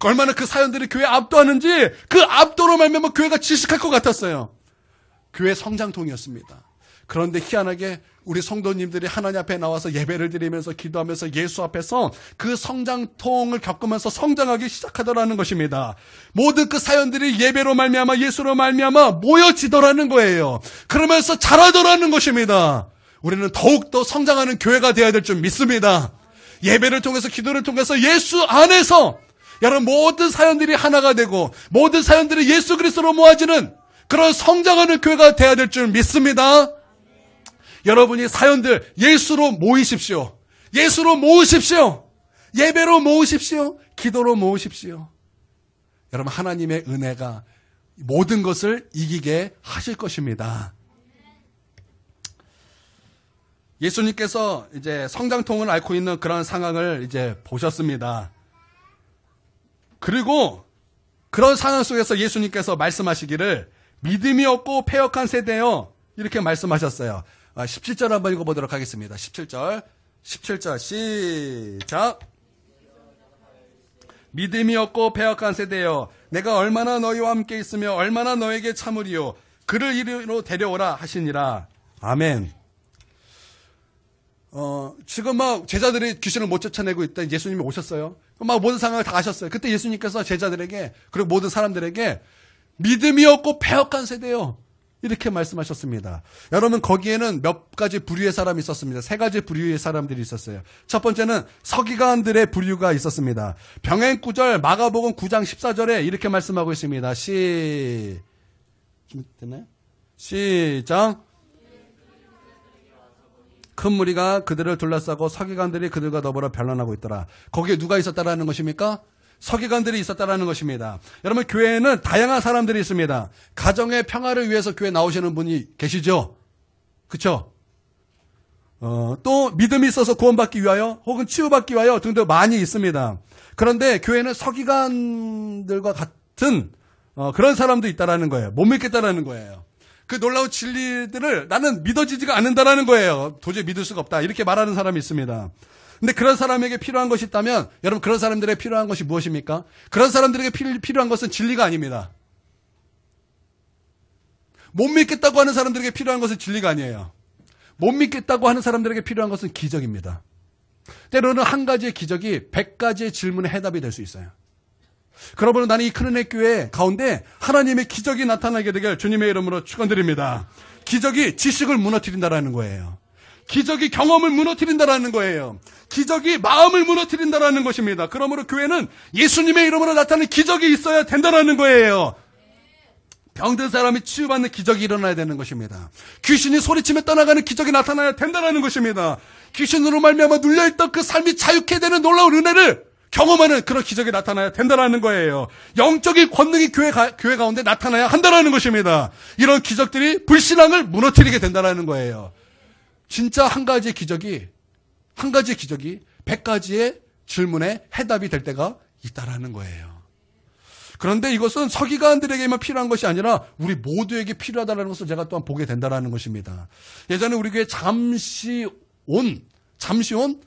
얼마나 그 사연들이 교회 압도하는지, 그 압도로 말미암아 교회가 질식할 것 같았어요. 교회 성장통이었습니다. 그런데 희한하게 우리 성도님들이 하나님 앞에 나와서 예배를 드리면서 기도하면서 예수 앞에서 그 성장통을 겪으면서 성장하기 시작하더라는 것입니다. 모든 그 사연들이 예배로 말미암아 예수로 말미암아 모여지더라는 거예요. 그러면서 자라더라는 것입니다. 우리는 더욱더 성장하는 교회가 되어야 될 줄 믿습니다. 예배를 통해서, 기도를 통해서 예수 안에서 여러분 모든 사연들이 하나가 되고 모든 사연들이 예수 그리스도로 모아지는 그런 성장하는 교회가 되어야 될 줄 믿습니다. 여러분이 사연들 예수로 모이십시오. 예수로 모으십시오. 예배로 모으십시오. 기도로 모으십시오. 여러분, 하나님의 은혜가 모든 것을 이기게 하실 것입니다. 예수님께서 이제 성장통을 앓고 있는 그런 상황을 이제 보셨습니다. 그리고 그런 상황 속에서 예수님께서 말씀하시기를 믿음이 없고 패역한 세대여, 이렇게 말씀하셨어요. 17절 한번 읽어보도록 하겠습니다. 17절 시작. 믿음이 없고 패역한 세대여, 내가 얼마나 너희와 함께 있으며 얼마나 너에게 참으리요. 그를 이리로 데려오라 하시니라. 아멘. 지금 막 제자들이 귀신을 못 쫓아내고 있다. 예수님이 오셨어요. 막 모든 상황을 다 아셨어요. 그때 예수님께서 제자들에게, 그리고 모든 사람들에게 믿음이 없고 패역한 세대요, 이렇게 말씀하셨습니다. 여러분, 거기에는 몇 가지 부류의 사람이 있었습니다. 3가지 부류의 사람들이 있었어요. 첫 번째는 서기관들의 부류가 있었습니다. 병행 9절, 마가복음 9장 14절에 이렇게 말씀하고 있습니다. 됐나요? 시작. 큰 무리가 그들을 둘러싸고 서기관들이 그들과 더불어 변론하고 있더라. 거기에 누가 있었다라는 것입니까? 서기관들이 있었다라는 것입니다. 여러분, 교회에는 다양한 사람들이 있습니다. 가정의 평화를 위해서 교회 나오시는 분이 계시죠? 그렇죠? 또 믿음이 있어서 구원받기 위하여 혹은 치유받기 위하여 등등 많이 있습니다. 그런데 교회는 서기관들과 같은 그런 사람도 있다라는 거예요. 못 믿겠다라는 거예요. 그 놀라운 진리들을 나는 믿어지지가 않는다라는 거예요. 도저히 믿을 수가 없다, 이렇게 말하는 사람이 있습니다. 근데 그런 사람에게 필요한 것이 있다면, 여러분, 그런 사람들에게 필요한 것이 무엇입니까? 그런 사람들에게 필요한 것은 진리가 아닙니다. 못 믿겠다고 하는 사람들에게 필요한 것은 진리가 아니에요. 못 믿겠다고 하는 사람들에게 필요한 것은 기적입니다. 때로는 한 가지의 기적이 100가지의 질문의 해답이 될 수 있어요. 그러므로 나는 이 큰 은혜 교회 가운데 하나님의 기적이 나타나게 되길 주님의 이름으로 축원드립니다. 기적이 지식을 무너뜨린다라는 거예요. 기적이 경험을 무너뜨린다라는 거예요. 기적이 마음을 무너뜨린다라는 것입니다. 그러므로 교회는 예수님의 이름으로 나타나는 기적이 있어야 된다라는 거예요. 병든 사람이 치유받는 기적이 일어나야 되는 것입니다. 귀신이 소리치며 떠나가는 기적이 나타나야 된다는 것입니다. 귀신으로 말미암아 눌려있던 그 삶이 자유케 되는 놀라운 은혜를 경험하는 그런 기적이 나타나야 된다는 거예요. 영적인 권능이 교회 가운데 나타나야 한다는 것입니다. 이런 기적들이 불신앙을 무너뜨리게 된다는 거예요. 진짜 한 가지의 기적이 100가지의 질문에 해답이 될 때가 있다라는 거예요. 그런데 이것은 서기관들에게만 필요한 것이 아니라 우리 모두에게 필요하다는 것을 제가 또한 보게 된다는 것입니다. 예전에 우리 교회 잠시 온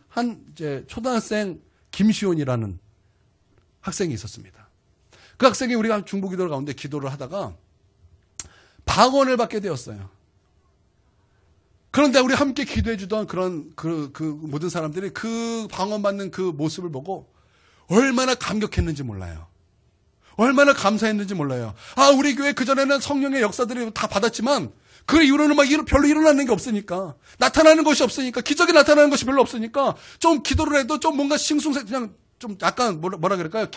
한 이제 초등학생 김시온이라는 학생이 있었습니다. 그 학생이 우리가 중보기도 가운데 기도를 하다가 방언을 받게 되었어요. 그런데 우리 함께 기도해 주던 그런 그 모든 사람들이 그 방언 받는 그 모습을 보고 얼마나 감격했는지 몰라요. 얼마나 감사했는지 몰라요. 우리 교회 그전에는 성령의 역사들이 다 받았지만 그 이후로는 별로 일어나는 게 없으니까, 나타나는 것이 없으니까, 기적이 나타나는 것이 별로 없으니까 좀 기도를 해도 좀 뭔가 그냥 좀 약간 뭐라 그럴까요?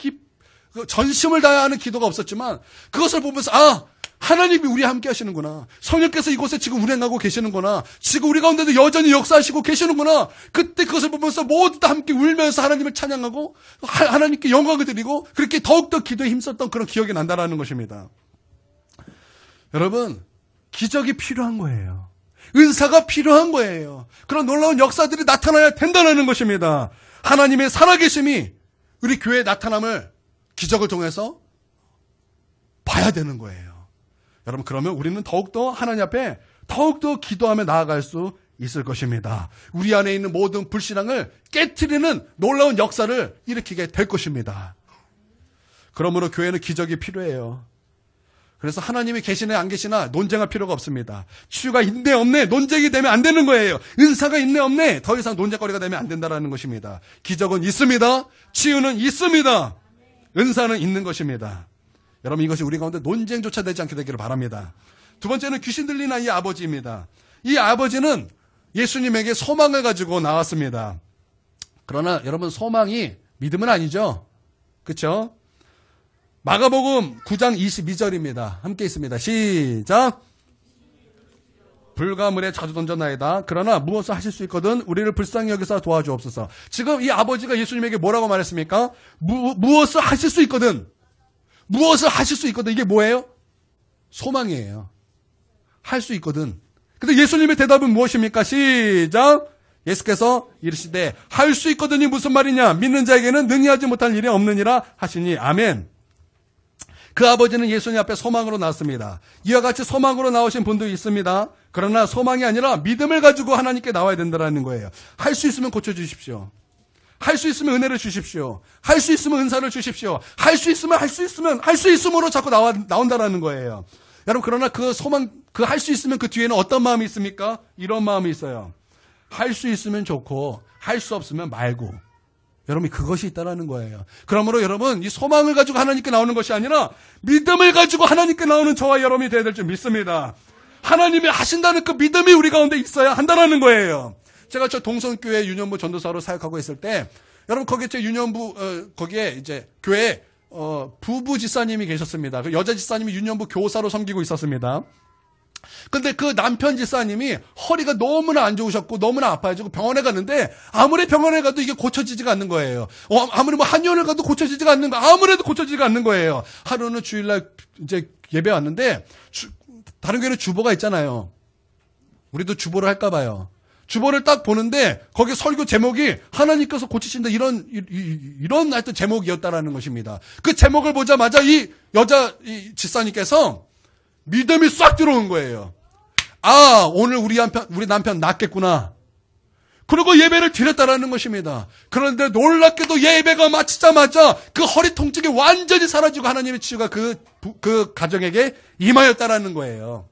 전심을 다하는 기도가 없었지만 그것을 보면서 하나님이 우리 함께 하시는구나. 성령께서 이곳에 지금 운행하고 계시는구나. 지금 우리 가운데도 여전히 역사하시고 계시는구나. 그때 그것을 보면서 모두 다 함께 울면서 하나님을 찬양하고 하나님께 영광을 드리고 그렇게 더욱더 기도에 힘썼던 그런 기억이 난다라는 것입니다. 여러분, 기적이 필요한 거예요. 은사가 필요한 거예요. 그런 놀라운 역사들이 나타나야 된다는 것입니다. 하나님의 살아계심이 우리 교회에 나타남을 기적을 통해서 봐야 되는 거예요. 여러분, 그러면 우리는 더욱더 하나님 앞에 더욱더 기도하며 나아갈 수 있을 것입니다. 우리 안에 있는 모든 불신앙을 깨트리는 놀라운 역사를 일으키게 될 것입니다. 그러므로 교회는 기적이 필요해요. 그래서 하나님이 계시네 안 계시나 논쟁할 필요가 없습니다. 치유가 있네 없네 논쟁이 되면 안 되는 거예요. 은사가 있네 없네 더 이상 논쟁거리가 되면 안 된다는 것입니다. 기적은 있습니다. 치유는 있습니다. 은사는 있는 것입니다. 여러분, 이것이 우리 가운데 논쟁조차 되지 않게 되기를 바랍니다. 두 번째는 귀신 들린 이 아버지입니다. 이 아버지는 예수님에게 소망을 가지고 나왔습니다. 그러나 여러분, 소망이 믿음은 아니죠. 그렇죠? 마가복음 9장 22절입니다. 함께 있습니다. 시작. 불가물에 자주 던져나이다. 그러나 무엇을 하실 수 있거든 우리를 불쌍히 여기서 도와주옵소서. 지금 이 아버지가 예수님에게 뭐라고 말했습니까? 무엇을 하실 수 있거든. 무엇을 하실 수 있거든. 이게 뭐예요? 소망이에요. 할 수 있거든. 근데 예수님의 대답은 무엇입니까? 시작. 예수께서 이르시되 할 수 있거든이 무슨 말이냐? 믿는 자에게는 능히 하지 못할 일이 없느니라 하시니 아멘. 그 아버지는 예수님 앞에 소망으로 나왔습니다. 이와 같이 소망으로 나오신 분도 있습니다. 그러나 소망이 아니라 믿음을 가지고 하나님께 나와야 된다는 거예요. 할 수 있으면 고쳐주십시오. 할 수 있으면 은혜를 주십시오. 할 수 있으면 은사를 주십시오. 할 수 있음으로 자꾸 나온다라는 거예요. 여러분, 그러나 그 소망, 그 할 수 있으면 그 뒤에는 어떤 마음이 있습니까? 이런 마음이 있어요. 할 수 있으면 좋고 할 수 없으면 말고. 여러분, 그것이 있다라는 거예요. 그러므로 여러분, 이 소망을 가지고 하나님께 나오는 것이 아니라 믿음을 가지고 하나님께 나오는 저와 여러분이 되어야 될 줄 믿습니다. 하나님이 하신다는 그 믿음이 우리 가운데 있어야 한다라는 거예요. 제가 저 동성교회 유년부 전도사로 사역하고 있을 때, 여러분, 거기에 제 유년부, 거기에 이제 교회, 부부 지사님이 계셨습니다. 그 여자 지사님이 유년부 교사로 섬기고 있었습니다. 근데 그 남편 지사님이 허리가 너무나 안 좋으셨고 너무나 아파가지고 병원에 갔는데 아무리 병원에 가도 이게 고쳐지지가 않는 거예요. 아무리 한의원을 가도 고쳐지지가 않는 거, 아무래도 고쳐지지가 않는 거예요. 하루는 주일날 이제 예배 왔는데 다른 교회는 주보가 있잖아요. 우리도 주보를 할까 봐요. 주보를 딱 보는데 거기 설교 제목이 하나님께서 고치신다 이런 하여튼 제목이었다라는 것입니다. 그 제목을 보자마자 이 여자 지사님께서 믿음이 싹 들어온 거예요. 오늘 우리 남편 낫겠구나. 그리고 예배를 드렸다라는 것입니다. 그런데 놀랍게도 예배가 마치자마자 그 허리 통증이 완전히 사라지고 하나님의 치유가 그 가정에게 임하였다라는 거예요.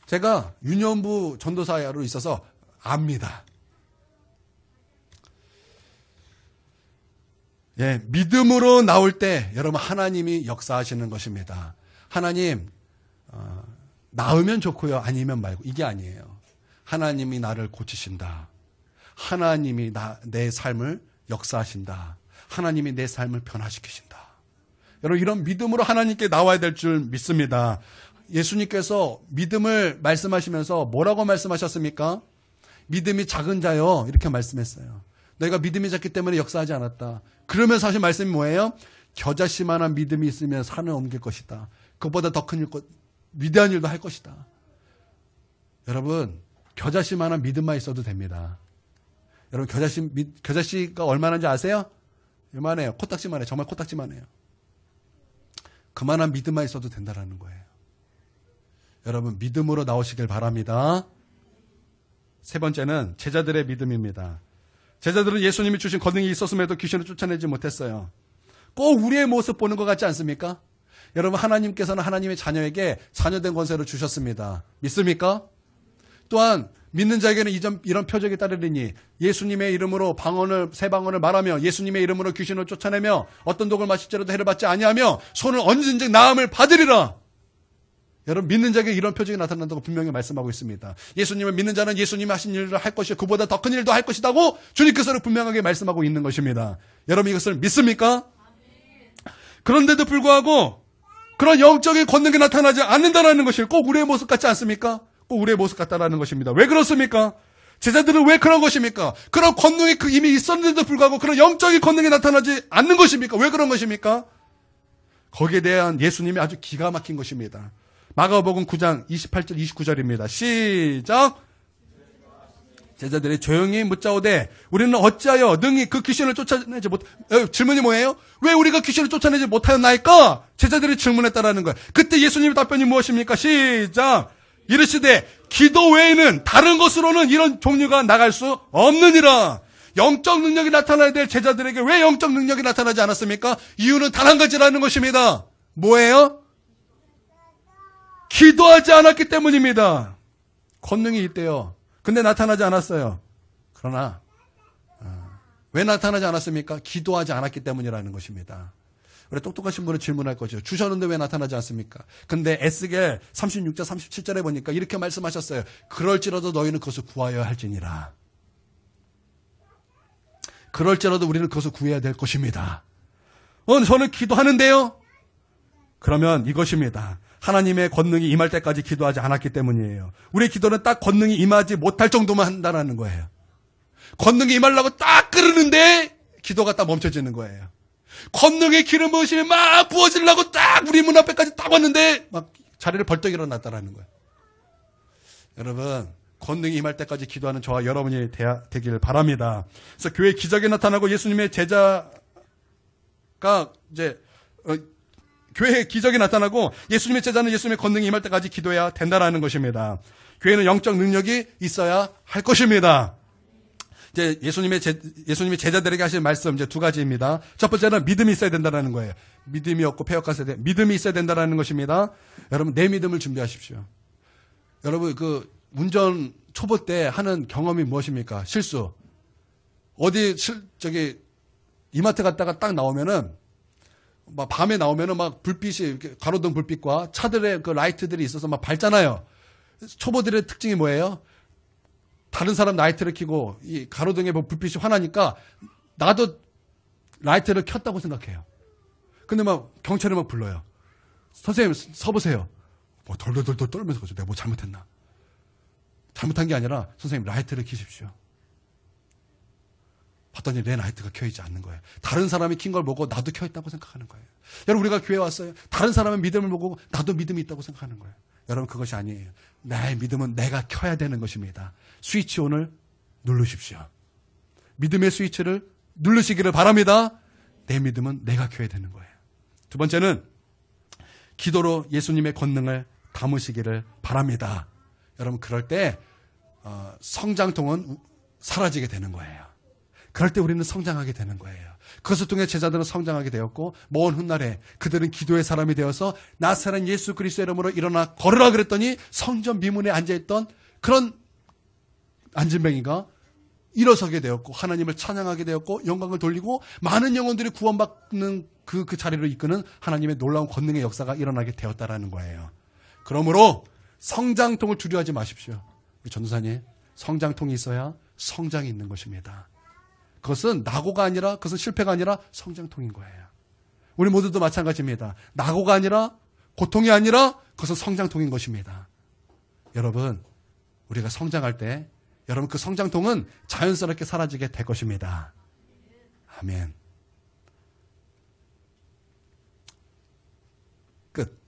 제가 유년부 전도사로 있어서 압니다. 예, 믿음으로 나올 때 여러분 하나님이 역사하시는 것입니다. 하나님, 나으면 좋고요. 아니면 말고. 이게 아니에요. 하나님이 나를 고치신다. 하나님이 내 삶을 역사하신다. 하나님이 내 삶을 변화시키신다. 여러분, 이런 믿음으로 하나님께 나와야 될 줄 믿습니다. 예수님께서 믿음을 말씀하시면서 뭐라고 말씀하셨습니까? 믿음이 작은 자요, 이렇게 말씀했어요. 너희가 믿음이 작기 때문에 역사하지 않았다. 그러면서 하신 말씀이 뭐예요? 겨자씨만한 믿음이 있으면 산을 옮길 것이다. 그보다 더 큰 일, 위대한 일도 할 것이다. 여러분, 겨자씨만한 믿음만 있어도 됩니다. 여러분, 겨자씨가 얼마나인지 아세요? 이만해요. 코딱지만 해요. 정말 코딱지만 해요. 그만한 믿음만 있어도 된다라는 거예요. 여러분, 믿음으로 나오시길 바랍니다. 세 번째는 제자들의 믿음입니다. 제자들은 예수님이 주신 권능이 있었음에도 귀신을 쫓아내지 못했어요. 꼭 우리의 모습 보는 것 같지 않습니까? 여러분, 하나님께서는 하나님의 자녀에게 자녀된 권세를 주셨습니다. 믿습니까? 또한 믿는 자에게는 이런 표적이 따르리니 예수님의 이름으로 새 방언을 말하며 예수님의 이름으로 귀신을 쫓아내며 어떤 독을 마실지라도 해를 받지 아니하며 손을 얹은즉 나음을 받으리라. 여러분, 믿는 자에게 이런 표적이 나타난다고 분명히 말씀하고 있습니다. 예수님을 믿는 자는 예수님이 하신 일을 할 것이요 그보다 더 큰 일도 할 것이라고 주님께서는 분명하게 말씀하고 있는 것입니다. 여러분, 이것을 믿습니까? 그런데도 불구하고 그런 영적인 권능이 나타나지 않는다는 것이 꼭 우리의 모습 같지 않습니까? 꼭 우리의 모습 같다라는 것입니다. 왜 그렇습니까? 제자들은 왜 그런 것입니까? 그런 권능이 이미 있었는데도 불구하고 그런 영적인 권능이 나타나지 않는 것입니까? 왜 그런 것입니까? 거기에 대한 예수님이 아주 기가 막힌 것입니다. 마가복음 9장 28절 29절입니다. 시작! 제자들이 조용히 묻자오되 우리는 어찌하여 능히 그 귀신을 쫓아내지 질문이 뭐예요? 왜 우리가 귀신을 쫓아내지 못하였나이까? 제자들이 질문했다라는 거예요. 그때 예수님의 답변이 무엇입니까? 시작! 이르시되 기도 외에는 다른 것으로는 이런 종류가 나갈 수 없느니라. 영적 능력이 나타나야 될 제자들에게 왜 영적 능력이 나타나지 않았습니까? 이유는 단 한 가지라는 것입니다. 뭐예요? 기도하지 않았기 때문입니다. 권능이 있대요. 근데 나타나지 않았어요. 그러나 왜 나타나지 않았습니까? 기도하지 않았기 때문이라는 것입니다. 우리 똑똑하신 분은 질문할 거죠. 주셨는데 왜 나타나지 않습니까? 근데 에스겔 36절 37절에 보니까 이렇게 말씀하셨어요. 그럴지라도 너희는 그것을 구하여야 할지니라. 그럴지라도 우리는 그것을 구해야 될 것입니다. 저는 기도하는데요. 그러면 이것입니다. 하나님의 권능이 임할 때까지 기도하지 않았기 때문이에요. 우리의 기도는 딱 권능이 임하지 못할 정도만 한다는 거예요. 권능이 임하려고 딱 끓이는데 기도가 딱 멈춰지는 거예요. 권능의 기름 부으심이 막 부어지려고 딱 우리 문 앞에까지 딱 왔는데 막 자리를 벌떡 일어났다라는 거예요. 여러분, 권능이 임할 때까지 기도하는 저와 여러분이 되길 바랍니다. 그래서 교회에 기적이 나타나고 예수님의 제자가 교회에 기적이 나타나고 예수님의 제자는 예수님의 권능이 임할 때까지 기도해야 된다라는 것입니다. 교회는 영적 능력이 있어야 할 것입니다. 이제 예수님이 제자들에게 하신 말씀 이제 두 가지입니다. 첫 번째는 믿음이 있어야 된다는 거예요. 믿음이 없고 폐역한 세대, 믿음이 있어야 된다는 것입니다. 여러분, 내 믿음을 준비하십시오. 여러분, 그 운전 초보 때 하는 경험이 무엇입니까? 실수. 이마트 갔다가 딱 나오면은 막 밤에 나오면은 막 불빛이 이렇게 가로등 불빛과 차들의 그 라이트들이 있어서 막 밝잖아요. 초보들의 특징이 뭐예요? 다른 사람 라이트를 켜고 이 가로등에 불빛이 환하니까 나도 라이트를 켰다고 생각해요. 근데 막 경찰이 막 불러요. 선생님 서보세요. 뭐 덜덜덜 떨면서 그러죠. 내가 뭐 잘못했나? 잘못한 게 아니라 선생님 라이트를 켜십시오. 봤더니 내 라이트가 켜있지 않는 거예요. 다른 사람이 킨 걸 보고 나도 켜있다고 생각하는 거예요. 여러분, 우리가 교회 왔어요. 다른 사람의 믿음을 보고 나도 믿음이 있다고 생각하는 거예요. 여러분, 그것이 아니에요. 나의 믿음은 내가 켜야 되는 것입니다. 스위치 온을 누르십시오. 믿음의 스위치를 누르시기를 바랍니다. 내 믿음은 내가 켜야 되는 거예요. 두 번째는 기도로 예수님의 권능을 담으시기를 바랍니다. 여러분, 그럴 때 성장통은 사라지게 되는 거예요. 그럴 때 우리는 성장하게 되는 거예요. 그것을 통해 제자들은 성장하게 되었고 먼 훗날에 그들은 기도의 사람이 되어서 나사렛 예수 그리스도의 이름으로 일어나 걸으라 그랬더니 성전 미문에 앉아있던 그런 안진뱅이가 일어서게 되었고 하나님을 찬양하게 되었고 영광을 돌리고 많은 영혼들이 구원받는 그 자리를 이끄는 하나님의 놀라운 권능의 역사가 일어나게 되었다라는 거예요. 그러므로 성장통을 두려워하지 마십시오. 우리 전도사님, 성장통이 있어야 성장이 있는 것입니다. 그것은 낙오가 아니라, 그것은 실패가 아니라 성장통인 거예요. 우리 모두도 마찬가지입니다. 낙오가 아니라, 고통이 아니라 그것은 성장통인 것입니다. 여러분, 우리가 성장할 때 여러분 그 성장통은 자연스럽게 사라지게 될 것입니다. 아멘. 끝.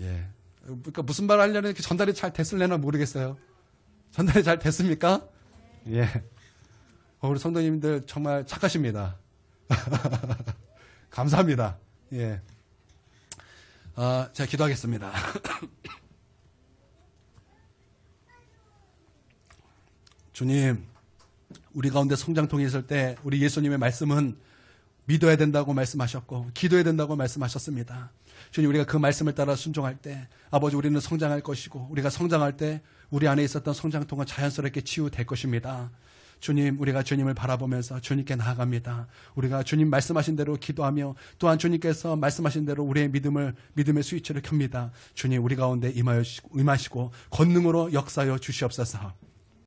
예. 그러니까 무슨 말 하려는 이렇게 전달이 잘 됐을래나 모르겠어요. 전달이 잘 됐습니까? 예. 우리 성도님들 정말 착하십니다. 감사합니다. 예. 제가 기도하겠습니다. 주님, 우리 가운데 성장통이 있을 때 우리 예수님의 말씀은 믿어야 된다고 말씀하셨고 기도해야 된다고 말씀하셨습니다. 주님, 우리가 그 말씀을 따라 순종할 때 아버지 우리는 성장할 것이고 우리가 성장할 때 우리 안에 있었던 성장통은 자연스럽게 치유될 것입니다. 주님, 우리가 주님을 바라보면서 주님께 나아갑니다. 우리가 주님 말씀하신 대로 기도하며 또한 주님께서 말씀하신 대로 우리의 믿음의 스위치를 켭니다. 주님, 우리 가운데 임하시고 권능으로 역사하여 주시옵소서.